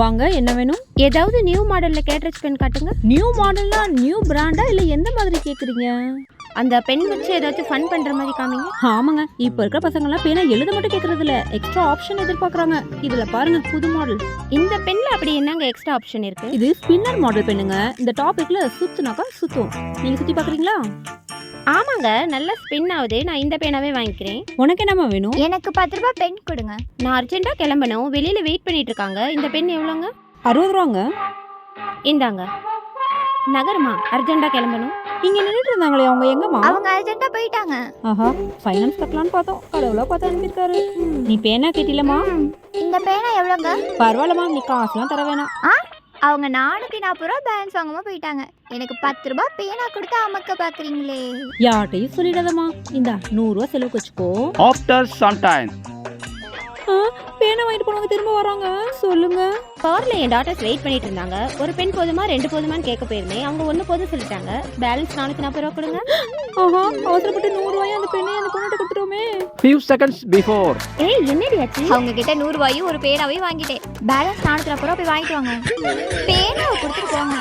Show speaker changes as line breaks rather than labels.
வாங்க, என்ன வேணும்?
ஏதாவது நியூ மாடல்ல கேட்ரேஜ் பென் காட்டுங்க.
நியூ மாடல்னா நியூ பிராண்டா இல்ல எந்த மாதிரி கேக்குறீங்க?
அந்த பென் வச்சு ஏதாச்சும் ஃபன் பண்ற மாதிரி காமிங்க.
ஆமாங்க, இப்ப இருக்கிற பசங்க எல்லாம் பேனா எழுத மட்டும் கேக்குறது இல்ல, எக்ஸ்ட்ரா ஆப்ஷன் எதிர்பார்க்கறாங்க. இதுல பாருங்க, புது மாடல்.
இந்த பென்ல அப்படி என்னங்க எக்ஸ்ட்ரா ஆப்ஷன் இருக்கு?
இது ஸ்பின்னர் மாடல் பெண்ணுங்க. இந்த டாபிக்ல சுத்துனாக்கா சுத்தும். நீங்க சுத்தி பாக்குறீங்களா?
ஆமாங்க, நல்லா ஸ்பின் ஆகுது. நான் இந்த பேனாவே வாங்கிக்கிறேன்.
உனக்கு என்னமா வேணும்?
எனக்கு 10 ரூபாய் பென் கொடுங்க.
நான் அர்ஜென்ட்டா கிளம்பணும். வெளியில வெயிட் பண்ணிட்டு இருக்காங்க. இந்த பென் எவ்வளோங்க?
60 ரூபாங்க.
இந்தாங்க. நகரமா அர்ஜென்ட்டா கிளம்பணும்.
இங்க நின்னுட்டு இருந்தாங்களே, அவங்க எங்கம்மா?
அவங்க அர்ஜென்ட்டா போயிட்டாங்க.
ஆஹா, ஃபைனான்ஸ் கட்டலான்னு பார்த்தோம், கடவுளா பார்த்து அனுப்பியிருக்காரு. நீ பேனா கேட்டிலமா?
இந்த பேனா எவ்வளோங்க?
பரவாயில்லமா, நீ காசுலாம் தர வேணாம்.
அவங்க 440 ரூபாய் பேலன்ஸ் வாங்காம போயிட்டாங்க. எனக்கு 10 ரூபாய் பேனா கொடுத்து அமக்க பாக்குறீங்களே.
யார்ட்டையும் சொல்லிடாதம்மா. இந்த 100 ரூபா செலவுக்கு வச்சுக்கோ.
After some time.
பேனா வாங்கிட்டு போனவங்க திரும்ப வராங்க, சொல்லுங்க.
கார்ல என் டாட்டர்ஸ் வெயிட் பண்ணிட்டு இருந்தாங்க. ஒரு பென் போதுமா 2 போதுமான்னு கேட்க போயிருந்தேன். அவங்க 1 போதும் சொல்லிட்டாங்க. பேலன்ஸ் 440 ரூபா கொடுங்க.
ஆஹா, அவசரப்பட்டு 100 ரூபாயும் அந்த பெண்ணை அந்த பொண்ணுகிட்ட கொடுத்துட்டோமே.
Few seconds before.
ஏய், என்னடி ஆச்சு?
அவங்க கிட்ட 100 ரூபாயும் ஒரு பேனாவையும் வாங்கிட்டேன். பேலன்ஸ் 440 ரூபாய் போய் வாங்கிட்டு வாங்க. பேனாவை கொடுத்துட்டு போங்க.